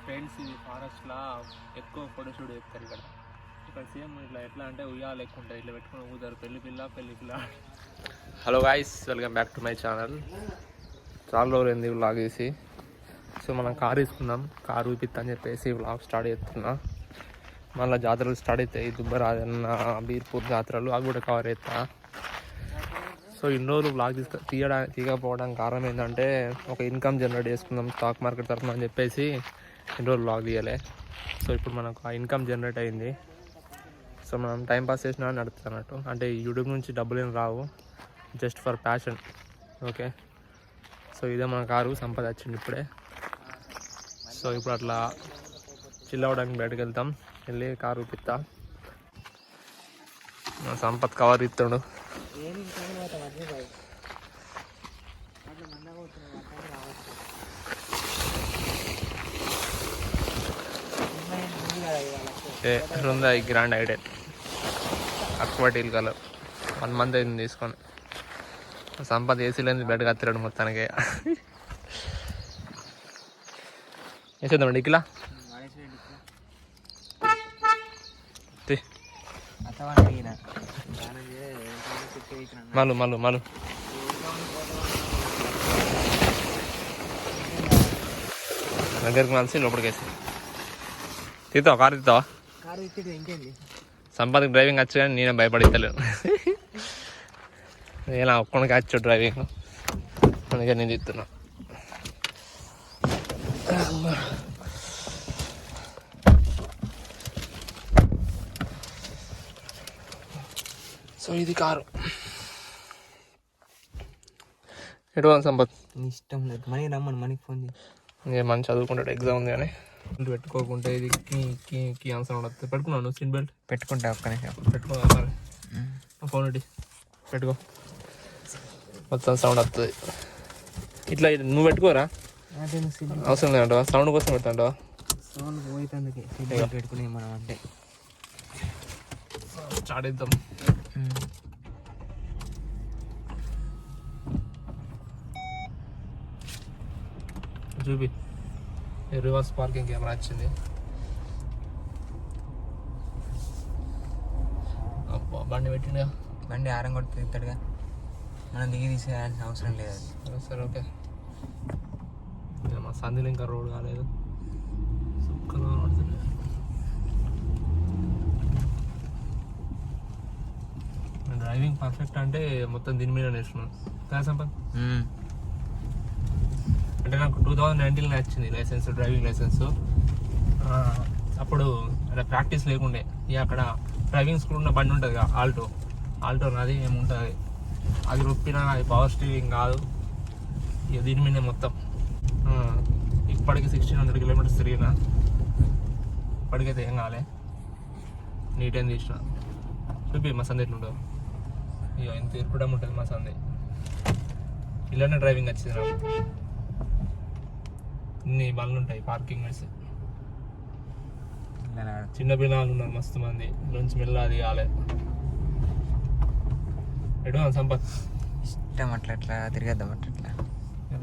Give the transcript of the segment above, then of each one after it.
Friends ఇది ఫారెస్ట్లో ఎక్కువ ఫోటోషూట్ చేస్తారు ఇక్కడ సేమ్ ఇట్లా ఎట్లా అంటే ఉయ్యాలు ఎక్కువ ఉంటుంది ఇట్లా పెట్టుకుని ఊగుతారు పెళ్లి పిల్ల. Hello guys, welcome back to my channel. చాలా రోజులైంది వ్లాగ్ చేసి. సో మనం కార్ తీసుకున్నాం, కారు ఊపిత్తా అని చెప్పేసి వ్లాగ్ స్టార్ట్ చేస్తున్నా. మళ్ళీ జాతరలు స్టార్ట్ అవుతాయి, దుబ్బరాజన్న, బీర్పూర్ జాతరలు అవి కూడా కవర్ అవుతా. సో ఇన్ని రోజులు వ్లాగ్ తీయకపోవడానికి కారణం ఏంటంటే ఒక ఇన్కమ్ జనరేట్ చేసుకుందాం స్టాక్ మార్కెట్ తరఫున అని చెప్పేసి ఇన్ని రోజులు వ్లాగ్ తీయలే. సో ఇప్పుడు మనకు ఆ ఇన్కమ్ జనరేట్ అయింది. సో మనం టైంపాస్ చేసినా నడుపుతున్నట్టు, అంటే యూట్యూబ్ నుంచి డబ్బులు ఏం రావు, just for passion. Okay, so ఇదే మన కారు. సంపద వచ్చింది ఇప్పుడే. సో ఇప్పుడు అట్లా చిల్ అవ్వడానికి బయటకు వెళ్తాం, వెళ్ళి కారు ఊపిస్తా. సంపత్ కవర్ ఇస్తాడు. ఉందా ఈ గ్రాండ్ ఐడియా అక్వాటిల్ కలర్ 1 month అయింది తీసుకొని. సంపత్ ఏసీలేని బయటకు వస్తున్నాడు మొత్తానికి. వేసేద్దాం డిక్కిలా మళ్ళు దగ్గరికి మలిసి లోపలికి వేసి తీస్తావా? కారు తీస్తావా? సంపత్కి డ్రైవింగ్ వచ్చు కానీ నేనే భయపడిస్తలేను. నేను ఒక్కడికి వచ్చు డ్రైవింగ్, అందుకే నేను తీస్తున్నా. సో ఇది కారు. ఎటువంటి సంపత్ ఇష్టం లేదు, మనీ రమ్మని మనకి ఫోన్ చేసి. మనం చదువుకుంటాడు, ఎగ్జామ్ ఉంది కానీ పెట్టుకోకుంటే ఇది కీ ఆన్సర్ ఉండదు. పెట్టుకున్నాను సీట్ బెల్ట్ పెట్టుకుంటా, ఒక్క నిమిషం పెట్టుకున్నా. మరి ఫోన్ పెట్టి పెట్టుకో, మొత్తం సౌండ్ వస్తుంది. ఇట్లా నువ్వు పెట్టుకోరా, అవసరం లేదంటావా? సౌండ్ కోసం పెడతాంటావా? సౌండ్ పోయినందుకే సీట్ బెల్ట్ పెట్టుకుని మనం అంటే స్టార్ట్ చేద్దాం. చూపి రివర్స్ పార్కింగ్ కెమెరా వచ్చింది. అబ్బా బండి పెట్టిండుగా, బండి ఆరం కొట్టి తిరుగుతాడుగా, మనం దిగి తీసేయాల్సిన అవసరం లేదు. సరే ఓకే. మా సంధిలో ఇంకా రోడ్ కాలేదు, సుక్కగా పడుతుంది. డ్రైవింగ్ పర్ఫెక్ట్ అంటే మొత్తం దీని మీద నేర్చుకున్నాను కదా సంపత్. అంటే నాకు 2019 వచ్చింది లైసెన్స్, డ్రైవింగ్ లైసెన్స్. అప్పుడు అక్కడ ప్రాక్టీస్ లేకుండే. ఇక అక్కడ డ్రైవింగ్ స్కూల్ ఉన్న బండి ఉంటుంది కదా, ఆల్టో నాది ఏముంటుంది, అది రొప్పినా అది పవర్ స్టీరింగ్ కాదు. ఇక దీని మీదే మొత్తం ఇప్పటికి 1600 kilometers తిరిగిన. ఇప్పటికైతే ఏం కాలే, నీట్ ఏం తీసిన. చూపి మా సందే ఎట్లుంటుంది. ఇక ఇంత ఇరుపడం ఉంటుంది మా సందే. ఇలానే డ్రైవింగ్ వచ్చింది నాకు. ఇన్ని బండ్లు ఉంటాయి పార్కింగ్ వేసి. చిన్న పిల్లలు ఉన్నారు మస్తు మంది, నుంచి మెల్లది కాలే. ఎటు సంపత్ ఇష్టం అట్లా అట్లా తిరిగేద్దాం అట్లా.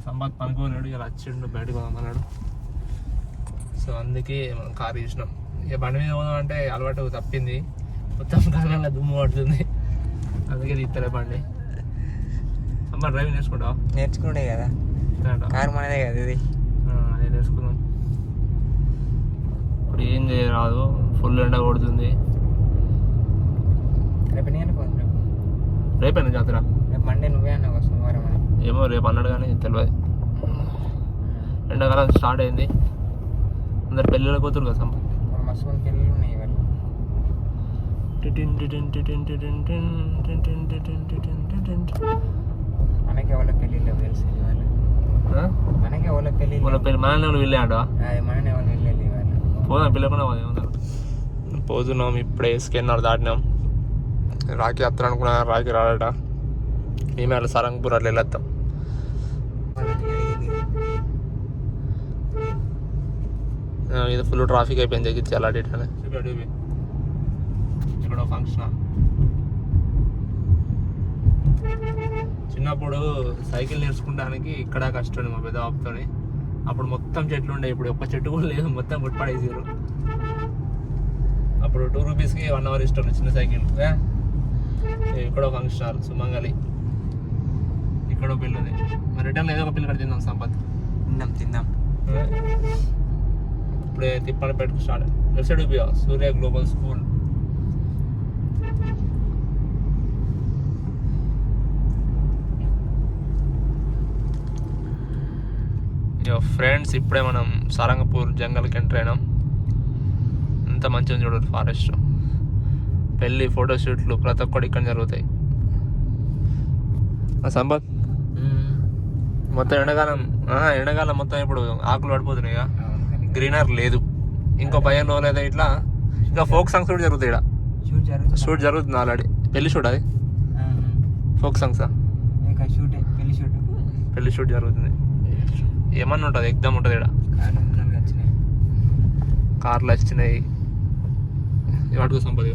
సంపత్ పనుకోలేడు, ఇలా వచ్చిండు బయటకు పోదామన్నాడు. సో అందుకే మనం కారు తీసినాం. ఇక బండి మీద పోదాం అంటే అలవాటు తప్పింది, మొత్తం కారణంగా దుమ్ము పడుతుంది, అందుకే తీస్తలే బండి. సంపత్ డ్రైవింగ్ నేర్చుకుంటావా? నేర్చుకునే కదా, కారు మనదే కదా ఇది. అదే నేర్చుకుందాం. ఇప్పుడు ఏం చేయరాదు, ఫుల్ ఎండ కొడుతుంది. రేపేనా జాతర? రేపు మండే, నువ్వే అన్నావు సోమవారం అని. ఏమో రేపు అన్నాడు కానీ తెలియదు. ఎండాకాలం స్టార్ట్ అయింది, అందరు పెళ్ళిళ్ళ కూతురు కదా సంప. మస్తు మంది పెళ్ళిళ్ళు ఉన్నాయి ఇవాళ. మనకి ఎవరి పెళ్ళిళ్ళు తెలుసు ఇవాళ, మనకి ఎవరి పెళ్ళి మనల్ని వెళ్ళి ఆడ మనని ఎవరు వెళ్ళాలి ఇవాళ. పోదాం, పిల్లకుండా పోతున్నాం. ఇప్పుడే స్కెన్నర్ దాటినాం. రాఖీ అత్తను అనుకున్నా, రాఖీ రాడట. మేమే అట్లా సరంగపూర్ అట్లా వెళ్ళొద్దాం. ఇది ఫుల్ ట్రాఫిక్ అయిపోయింది, ఎగిచ్చాలి అటు ఇటు. ఇక్కడ ఫంక్షన్. చిన్నప్పుడు సైకిల్ నేర్చుకోవడానికి ఇక్కడ కష్టం మా పెద్ద బాబుతోని. అప్పుడు మొత్తం చెట్లు ఉండే, ఇప్పుడు ఒక్క చెట్టు కూడా లేదు, మొత్తం కొట్టుపడేసారు. అప్పుడు 2 రూపీస్కి 1 అవర్ ఇష్టం చిన్న సైకిల్. ఇక్కడ ఒక ఫంక్షన్ హాల్ సుమంగలి, ఇక్కడ ఒక పిల్ల ఉంది. మరి రిటర్న్ ఏదో ఒక పిల్ల కట్టి తిందాం సంపత్. తిందాం. ఇప్పుడే తిప్పలపేటకు స్టార్ట్. లెఫ్ట్ సైడ్ చూపియా సూర్య గ్లోబల్ స్కూల్. ఫ్రెండ్స్ ఇప్పుడే మనం సారంగపూర్ జంగల్కి ఎంటర్ అయినాం. ఎంత మంచిగా చూడరు ఫారెస్ట్. పెళ్ళి ఫోటోషూట్లు ప్రతి ఒక్కటి ఇక్కడ జరుగుతాయి. సంపత్ మొత్తం ఎండాకాలం మొత్తం ఇప్పుడు ఆకులు పడిపోతున్నాయి. గ్రీనర్ లేదు. ఇంకో 15 రోజులు అయితే ఇట్లా ఇంకా ఫోక్ సాంగ్స్ కూడా జరుగుతాయి. ఇక్కడ షూట్ జరుగుతుంది ఆల్రెడీ. పెళ్లి షూట్ అది ఫోక్ సాంగ్సా? పెళ్లి షూట్ జరుగుతుంది. ఏమన్నా ఉంటుంది, ఎగ్జామ్ ఉంటుంది. ఇక్కడ కార్లు వచ్చినాయి. వాటికి సంపద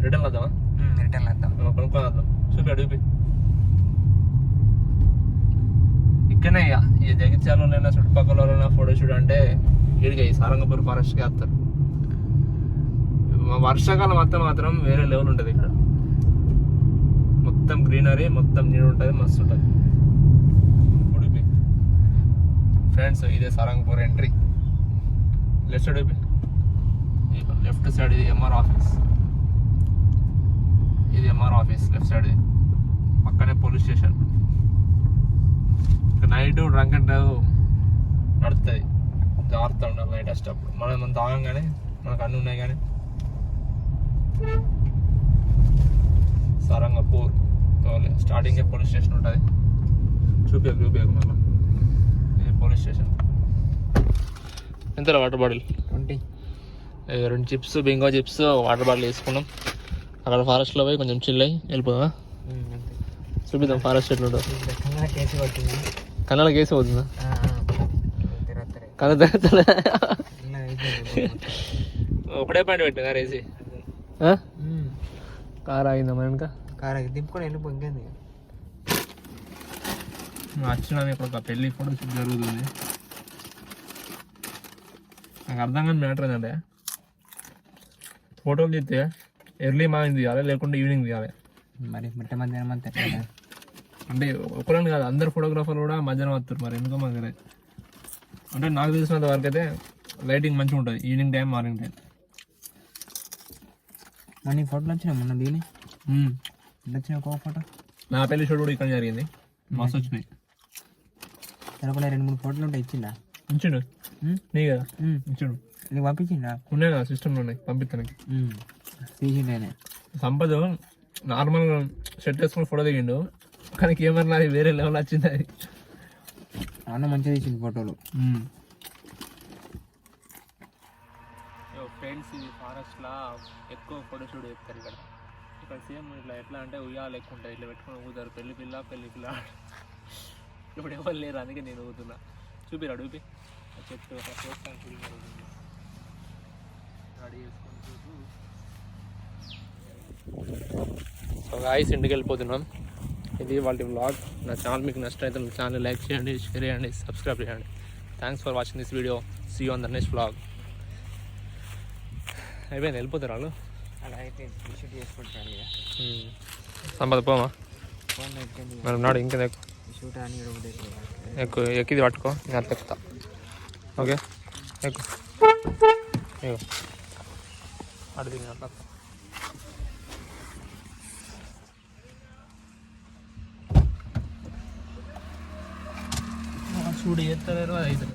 రిటర్న్ వద్దామా? కొనుక్కొని వద్దాం. చూపి అడుగు ఇక్కడనే ఇక ఈ జగిత్యాలలోనైనా చుట్టుపక్కల ఫోటోషూట్ అంటే ఇడిగా ఈ సారంగపూర్ ఫారెస్ట్కి వస్తారు. వర్షాకాలం మాత్రం వేరే లెవెల్ ఉంటుంది. ఇక్కడ మొత్తం గ్రీనరీ, మొత్తం నీడు ఉంటుంది, మస్తు ఉంటుంది. ఉడిపి ఫ్రెండ్స్ ఇదే Sarangpur entry. Left side Udupi, left side ఇది ఎంఆర్ ఆఫీస్. ఇది ఎంఆర్ ఆఫీస్ లెఫ్ట్ సైడ్. పక్కనే police station. Night drunk and drive నడుస్తుంది. జాగ్రత్త ఉండాలి నైట్ వచ్చేటప్పుడు. మనం తాగంగానే మనకు అన్నీ ఉన్నాయి. కానీ సారంగపూర్ స్టార్టింగ్ పోలీస్ స్టేషన్ ఉంటుంది. చూపించకు మళ్ళీ పోలీస్ స్టేషన్. ఎంతలో water bottle? 20. 2 chips, Bingo chips, water bottle వేసుకున్నాం. అక్కడ ఫారెస్ట్లో పోయి కొంచెం చిల్ అయ్యి వెళ్ళిపోదా? చూపిద్దాం ఫారెస్ట్ ఎట్లా ఉంటుంది. కన్నాల కేసు అవుతుందా? కన్న తిరుగుతుంది. ఒకటే పాయింట్ పెట్టిన కార్ వేసి కార్ ఆగిందా? మరి ఇంకా కార్ దింపుకొని వెళ్ళిపో. ఇంకేంది వచ్చినా ఇక్కడ ఒక పెళ్ళి ఫోటో షూట్ జరుగుతుంది. నాకు అర్థం కాని మ్యాటర్ ఏంటంటే ఫోటోలు తీస్తే ఎర్లీ మార్నింగ్ తీయాలి, లేకుంటే ఈవినింగ్ తీయాలి. మరి మిట్ట మధ్యాహ్నం అంతా అంటే ఒకళ్ళని కాదు, అందరు ఫోటోగ్రాఫర్లు కూడా మధ్యాహ్నం వస్తారు. మరి ఎందుకో మాకు తెలియదు. అంటే నాకు తెలిసినంత వరకు అయితే లైటింగ్ మంచిగా ఉంటుంది ఈవినింగ్ టైం, మార్నింగ్ టైం. మన ఫోటోలు వచ్చినాయి మొన్న దీని వచ్చిన ఒక ఫోటో. నా పెళ్లి షూట్ కూడా ఇక్కడ జరిగింది. మస్తు వచ్చినాయి. సరిపడా 2-3 ఫోటోలు ఉంటాయి. ఇచ్చిండా? ఇచ్చిండు. నీ కదా ఇచ్చిండు. నీకు పంపించిండా? ఉన్నాయి కదా సిస్టంలో ఉన్నాయి, పంపిస్తానికి. తీసిండే. సంపద నార్మల్ షర్ట్ వేసుకుని ఫోటో దిగిండు, కానీ కెమెరా అది వేరే లెవెల్ వచ్చింది. అది అన్న మంచిగా తీసింది ఫోటోలు. ఫ్రెండ్స్ ఇది ఫారెస్ట్లో ఎక్కువ ఫోటోషూట్ చేస్తారు. ఇక్కడ సేమ్ ఇట్లా ఎట్లా అంటే ఉయ్యాలు ఎక్కువ ఉంటాయి. ఇట్లా పెట్టుకుని ఊతారు. పెళ్లి పిల్ల ఇప్పుడు ఎవరు లేరు, అందుకే నేను ఊతున్నా. చూపిరా అడుగుపి చెట్టు రెడీ చేసుకుంటూ. సో గాయ్స్ ఇంటికి వెళ్ళిపోతున్నాం. ఇది వాళ్ళ వ్లాగ్. నా ఛానల్ మీకు నచ్చినట్లయితే నా ఛానల్ లైక్ చేయండి, షేర్ చేయండి, సబ్స్క్రైబ్ చేయండి. Thanks for watching this video. See you on the next vlog. అయిపోయింది, వెళ్ళిపోతారు వాళ్ళు. అలా అయితే షూట్ చేసుకుంటాను. సంపద పోమా మరి నాడు ఇంకా షూట్ అని ఎక్కువ ఎక్కిది పట్టుకో, నేను అట్లా ఎక్కుతా. ఓకే ఎక్కువ అడిగి అట్లా చూడు ఎత్తలేరు అది అయితే.